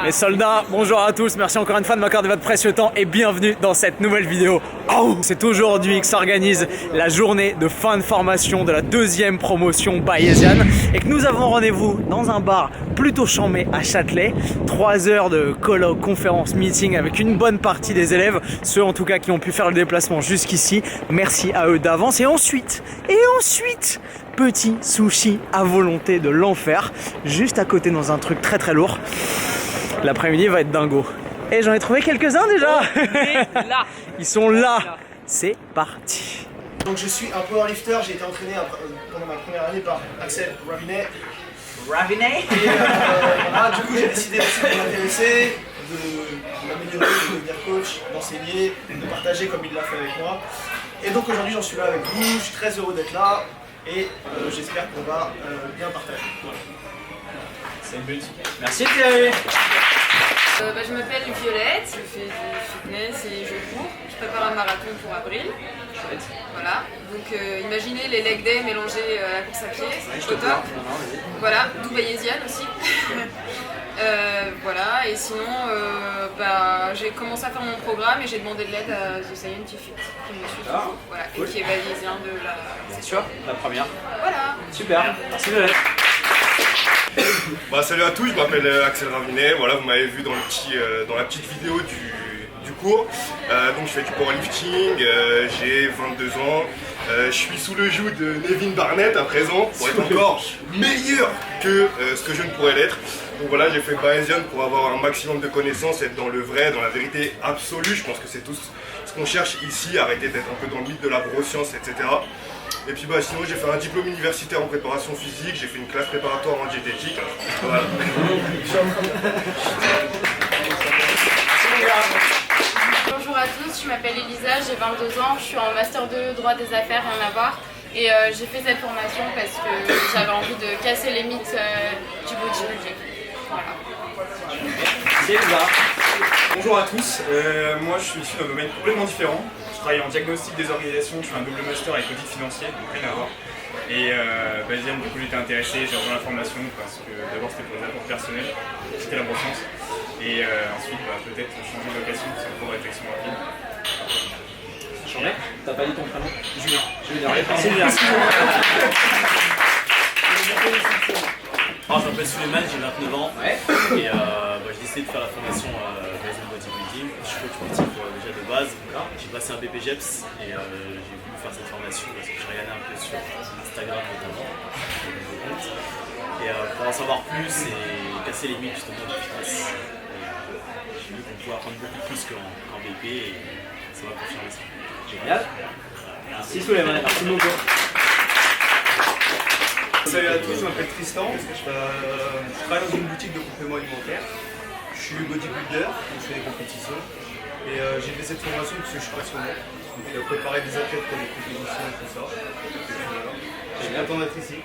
Mes soldats, bonjour à tous, merci encore une fois de m'accorder votre précieux temps et bienvenue dans cette nouvelle vidéo. Oh, c'est aujourd'hui que s'organise la journée de fin de formation de la deuxième promotion bayésienne et que nous avons rendez-vous dans un bar plutôt chambé à Châtelet. 3 heures de colloque, conférence, meeting avec une bonne partie des élèves, ceux en tout cas qui ont pu faire le déplacement jusqu'ici. Merci à eux d'avance et ensuite, petit sushi à volonté de l'enfer, juste à côté dans un truc très lourd. L'après-midi va être dingo. Et j'en ai trouvé quelques-uns déjà. Là. Ils sont là. C'est parti. Donc je suis un powerlifter, j'ai été entraîné pendant ma première année par Axel Ravinet. Ravinet. Et voilà, du coup j'ai décidé aussi de m'intéresser, de m'améliorer, de devenir coach, d'enseigner, de partager comme il l'a fait avec moi. Et donc aujourd'hui j'en suis là avec vous, je suis très heureux d'être là et j'espère qu'on va bien partager. Voilà. C'est le but. Merci Thierry. Je m'appelle Violette, je fais du fitness et je cours. Je prépare un marathon pour avril. Chouette. Voilà. Donc imaginez les leg day mélangés à la course à pied, c'est au top. Voilà, d'où bayésienne aussi. Voilà, et sinon j'ai commencé à faire mon programme et j'ai demandé de l'aide à The Scientific qui me suit toujours, voilà, cool. Et qui est bayésien de la... C'est sûr, la première. Voilà. Super, merci Violette. Salut à tous, je m'appelle Axel Ravinet, voilà, vous m'avez vu dans la petite vidéo du cours. Donc je fais du powerlifting, j'ai 22 ans, je suis sous le joug de Nevin Barnett à présent pour être encore meilleur que ce que je ne pourrais l'être. Donc voilà, j'ai fait Bayesian pour avoir un maximum de connaissances, être dans le vrai, dans la vérité absolue. Je pense que c'est tout ce qu'on cherche ici, arrêter d'être un peu dans le mythe de la neuroscience, etc. Et puis sinon j'ai fait un diplôme universitaire en préparation physique, j'ai fait une classe préparatoire en diététique. Voilà. Bonjour à tous, je m'appelle Elisa, j'ai 22 ans, je suis en master 2 droit des affaires, rien à voir. Et j'ai fait cette formation parce que j'avais envie de casser les mythes du bodybuilding. Voilà. C'est Elisa. Bonjour à tous, moi je suis issu d'un domaine complètement différent. Je travaille en diagnostic des organisations, je fais un double master avec audit financier, donc rien à voir. Et Bayesian, du coup j'étais intéressé, j'ai rejoint la formation parce que d'abord c'était pour les apports personnels, c'était la neuroscience. Et ensuite peut-être changer de location, c'est encore réflexion rapide. Chambé, t'as pas dit ton prénom? Julien. C'est bien. Alors, je m'appelle Suleiman, j'ai 29 ans et j'ai décidé de faire la formation Bayesian Bodybuilding. Je suis coach sportif déjà de base. J'ai passé un BPGEPS et j'ai voulu faire cette formation parce que je regardais un peu sur Instagram notamment. Et pour en savoir plus et casser les mythes justement du fitness. J'ai vu qu'on pouvait apprendre beaucoup plus qu'en BP et ça va confirmer ça. Génial. Merci Suleiman, merci beaucoup. Salut à tous, je m'appelle Tristan, je travaille dans une boutique de compléments alimentaires. Je suis bodybuilder, je fais des compétitions et j'ai fait cette formation parce que je suis passionné. Donc préparer des athlètes pour des compétitions et tout ça. Je suis content d'être ici.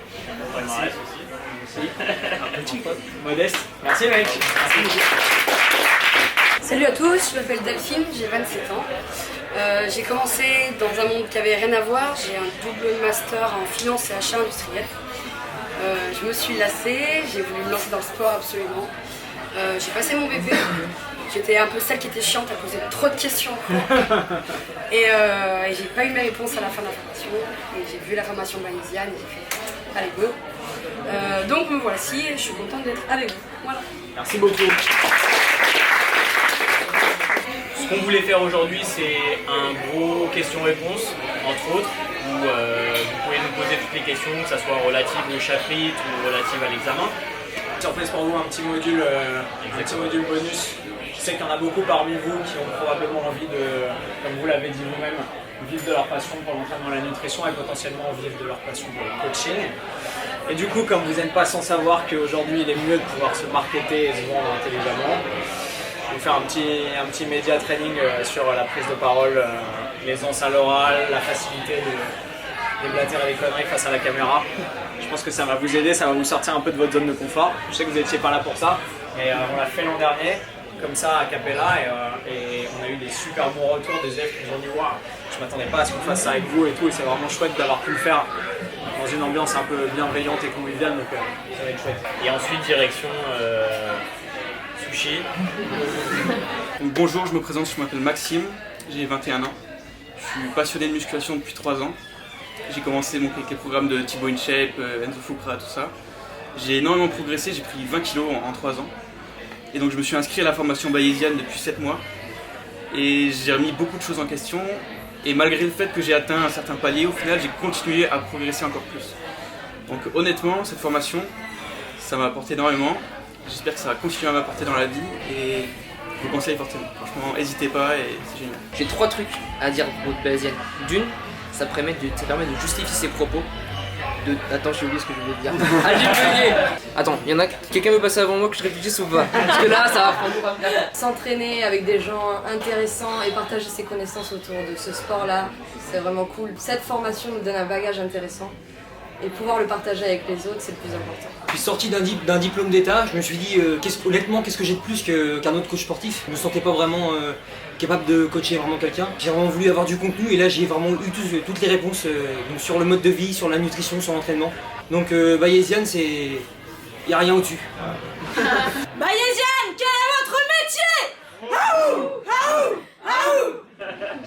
Merci. Un petit pote modeste. Merci mec. Merci beaucoup. Salut à tous, je m'appelle Delphine, j'ai 27 ans. J'ai commencé dans un monde qui avait rien à voir, j'ai un double master en finance et achat industriel. Je me suis lassée, j'ai voulu me lancer dans le sport absolument. J'ai passé mon BP, j'étais un peu celle qui était chiante à poser trop de questions. Et j'ai pas eu mes réponses à la fin de la formation. Et j'ai vu la formation bayésienne et j'ai fait allez go. Donc me voici et je suis contente d'être avec vous. Voilà. Merci beaucoup. Ce qu'on voulait faire aujourd'hui, c'est un gros question-réponse, entre autres, où vous pouvez nous poser toutes les questions, que ce soit relatives au chapitre ou relatives à l'examen. Surprise pour vous, un petit module bonus. Je sais qu'il y en a beaucoup parmi vous qui ont probablement envie de, comme vous l'avez dit vous-même, vivre de leur passion pour l'entraînement et la nutrition et potentiellement vivre de leur passion pour le coaching. Et du coup, comme vous n'êtes pas sans savoir qu'aujourd'hui il est mieux de pouvoir se marketer et se vendre intelligemment, je vais vous faire un petit média training sur la prise de parole, l'aisance à l'oral, la facilité de déblatérer des conneries face à la caméra. Je pense que ça va vous aider, ça va vous sortir un peu de votre zone de confort. Je sais que vous n'étiez pas là pour ça, mais on l'a fait l'an dernier, comme ça à Capella, et on a eu des super bons retours, des élèves qui nous ont dit waouh, je m'attendais pas à ce qu'on fasse ça avec vous et tout, et c'est vraiment chouette d'avoir pu le faire dans une ambiance un peu bienveillante et conviviale, donc ça va être chouette. Et ensuite, direction sushi. Donc, bonjour, je me présente, je m'appelle Maxime, j'ai 21 ans. Je suis passionné de musculation depuis 3 ans. J'ai commencé avec les programmes de Thibaut InShape, Enzo Fukra, tout ça. J'ai énormément progressé, j'ai pris 20 kg en 3 ans. Et donc je me suis inscrit à la formation bayésienne depuis 7 mois. Et j'ai remis beaucoup de choses en question. Et malgré le fait que j'ai atteint un certain palier, au final j'ai continué à progresser encore plus. Donc honnêtement, cette formation, ça m'a apporté énormément. J'espère que ça va continuer à m'apporter dans la vie. Et je vous conseille fortement. Franchement, n'hésitez pas et c'est génial. J'ai 3 trucs à dire pour votre bayésienne. D'une, ça permet de justifier ses propos. Attends, j'ai oublié ce que je voulais dire. Ah, j'ai oublié. Attends, il y en a quelqu'un veut passer avant moi que je réfléchisse ou pas? Parce que là, ça va prendre quoi? S'entraîner avec des gens intéressants et partager ses connaissances autour de ce sport-là, c'est vraiment cool. Cette formation nous donne un bagage intéressant et pouvoir le partager avec les autres, c'est le plus important. Je suis sorti d'un diplôme d'état, je me suis dit honnêtement qu'est-ce que j'ai de plus qu'un autre coach sportif. Je me sentais pas vraiment capable de coacher vraiment quelqu'un. J'ai vraiment voulu avoir du contenu et là j'ai vraiment eu toutes les réponses donc sur le mode de vie, sur la nutrition, sur l'entraînement. Donc bayésienne, c'est... y a rien au-dessus. Bayésienne, quel est votre métier?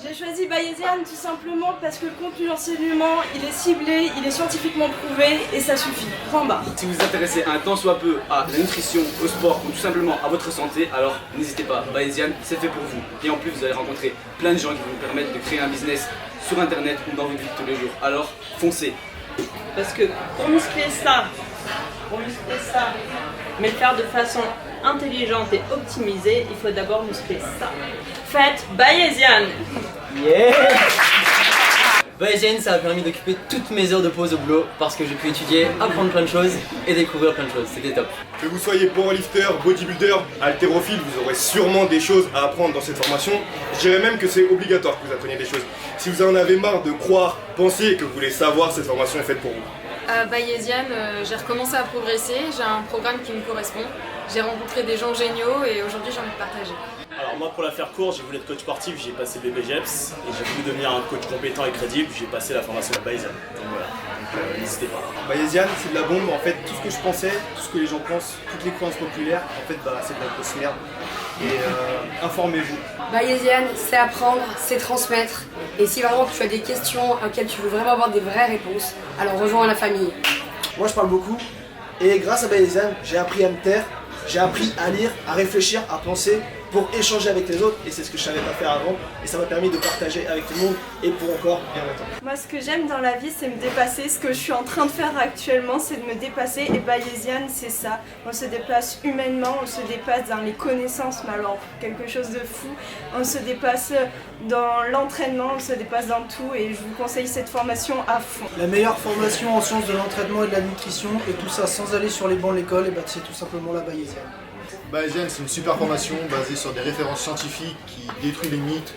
J'ai choisi Bayésienne tout simplement parce que le contenu d'enseignement, il est ciblé, il est scientifiquement prouvé et ça suffit. Point barre. Si vous vous intéressez un tant soit peu à la nutrition, au sport ou tout simplement à votre santé, alors n'hésitez pas, Bayésienne, c'est fait pour vous. Et en plus, vous allez rencontrer plein de gens qui vont vous permettre de créer un business sur internet ou dans votre vie de tous les jours. Alors, foncez. Parce que pour muscler ça, mais le faire de façon intelligente et optimisée, il faut d'abord muscler ça. Faites Bayésienne. Yeah. Bayésienne, ça a permis d'occuper toutes mes heures de pause au boulot parce que j'ai pu étudier, apprendre plein de choses et découvrir plein de choses. C'était top. Que vous soyez powerlifter, bodybuilder, haltérophile, vous aurez sûrement des choses à apprendre dans cette formation. Je dirais même que c'est obligatoire que vous appreniez des choses. Si vous en avez marre de croire, penser que vous voulez savoir, cette formation est faite pour vous. À Bayésienne, j'ai recommencé à progresser, j'ai un programme qui me correspond, j'ai rencontré des gens géniaux et aujourd'hui j'ai envie de partager. Alors moi pour la faire court, j'ai voulu être coach sportif, j'ai passé BPGEPS et j'ai voulu devenir un coach compétent et crédible, j'ai passé la formation de Bayésienne. Donc voilà, n'hésitez pas. Bayésienne, c'est de la bombe, en fait tout ce que je pensais, tout ce que les gens pensent, toutes les croyances populaires, en fait c'est de la grosse merde. Et informez-vous. Bayésienne, c'est apprendre, c'est transmettre. Et si vraiment tu as des questions auxquelles tu veux vraiment avoir des vraies réponses, alors rejoins la famille. Moi je parle beaucoup et grâce à Bayésienne, j'ai appris à me taire, j'ai appris à lire, à réfléchir, à penser pour échanger avec les autres et c'est ce que je savais pas faire avant et ça m'a permis de partager avec tout le monde et pour encore bien longtemps. Moi ce que j'aime dans la vie c'est me dépasser, ce que je suis en train de faire actuellement c'est de me dépasser et Bayésienne c'est ça. On se dépasse humainement, on se dépasse dans les connaissances mais alors quelque chose de fou. On se dépasse dans l'entraînement, on se dépasse dans tout et je vous conseille cette formation à fond. La meilleure formation en sciences de l'entraînement et de la nutrition et tout ça sans aller sur les bancs de l'école, et c'est tout simplement la Bayésienne. Bayésienne, c'est une super formation basée sur des références scientifiques qui détruit les mythes,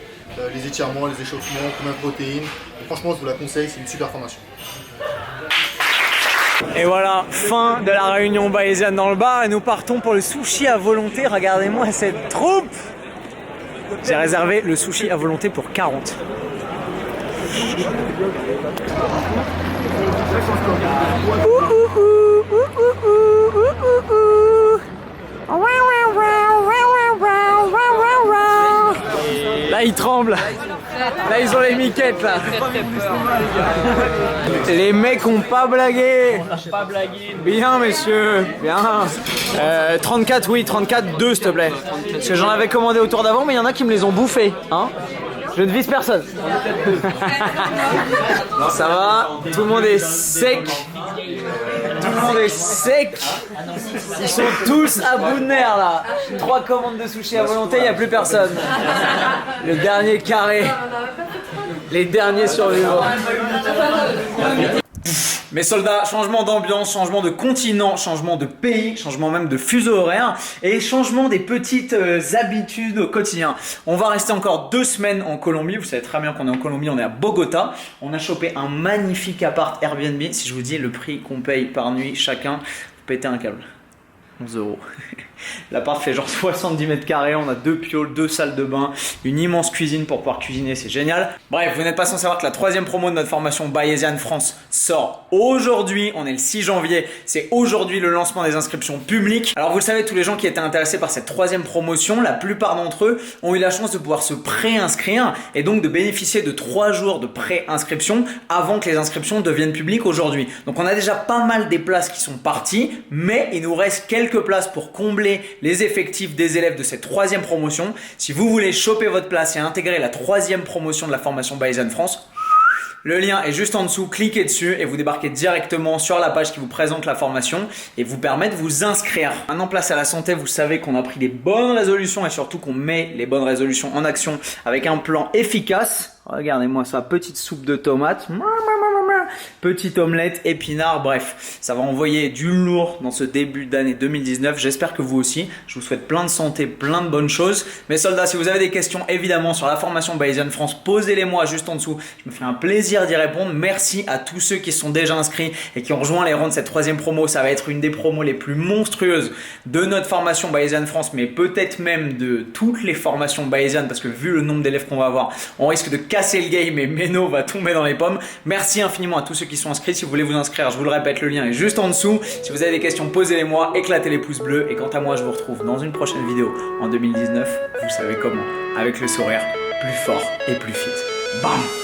les étirements, les échauffements, combien de protéines. Et franchement, je vous la conseille, c'est une super formation. Et voilà, fin de la réunion bayésienne dans le bar et nous partons pour le sushi à volonté. Regardez-moi cette troupe! J'ai réservé le sushi à volonté pour 40. Là ils tremblent. Là ils ont les miquettes là. Les mecs ont pas blagué. Pas blagué. Bien messieurs, bien. 34 oui, 34, 2 s'il te plaît. Parce que j'en avais commandé au tour d'avant mais il y en a qui me les ont bouffés. Hein, je ne vise personne. Ça va, tout le monde est sec. Tout le monde est sec. Ils sont tous à bout de nerfs là. 3 commandes de sushi à volonté, il n'y a plus personne. Le dernier carré. Les derniers survivants. Mes soldats, changement d'ambiance, changement de continent, changement de pays, changement même de fuseau horaire et changement des petites habitudes au quotidien. On va rester encore 2 semaines en Colombie. Vous savez très bien qu'on est en Colombie, on est à Bogota. On a chopé un magnifique appart Airbnb. Si je vous dis le prix qu'on paye par nuit chacun, vous pétez un câble. 11 €. L'appart fait genre 70 mètres carrés, on a 2 pioles, 2 salles de bain, une immense cuisine pour pouvoir cuisiner, c'est génial. Bref, vous n'êtes pas sans savoir que la 3e promo de notre formation Bayesian France sort aujourd'hui, on est le 6 janvier, c'est aujourd'hui le lancement des inscriptions publiques. Alors vous le savez, tous les gens qui étaient intéressés par cette 3e promotion, la plupart d'entre eux ont eu la chance de pouvoir se préinscrire et donc de bénéficier de 3 jours de préinscription avant que les inscriptions deviennent publiques aujourd'hui. Donc on a déjà pas mal des places qui sont parties, mais il nous reste quelques places pour combler les effectifs des élèves de cette 3e promotion. Si vous voulez choper votre place et intégrer la 3e promotion de la formation Bayesian France, le lien est juste en dessous, cliquez dessus et vous débarquez directement sur la page qui vous présente la formation et vous permet de vous inscrire. Maintenant, place à la santé, vous savez qu'on a pris les bonnes résolutions et surtout qu'on met les bonnes résolutions en action avec un plan efficace. Regardez-moi ça, petite soupe de tomates, petite omelette, épinards, bref, ça va envoyer du lourd dans ce début d'année 2019. J'espère que vous aussi. Je vous souhaite plein de santé, plein de bonnes choses. Mes soldats, si vous avez des questions évidemment sur la formation Bayesian France, posez-les-moi juste en dessous. Je me fais un plaisir d'y répondre. Merci à tous ceux qui sont déjà inscrits et qui ont rejoint les rangs de cette 3e promo. Ça va être une des promos les plus monstrueuses de notre formation Bayesian France, mais peut-être même de toutes les formations Bayesian, parce que vu le nombre d'élèves qu'on va avoir, on risque de casser le game et Meno va tomber dans les pommes. Merci infiniment à tous ceux qui sont inscrits. Si vous voulez vous inscrire, je vous le répète, le lien est juste en dessous. Si vous avez des questions, posez-les-moi, éclatez les pouces bleus. Et quant à moi, je vous retrouve dans une prochaine vidéo en 2019. Vous savez comment, avec le sourire plus fort et plus fit. Bam!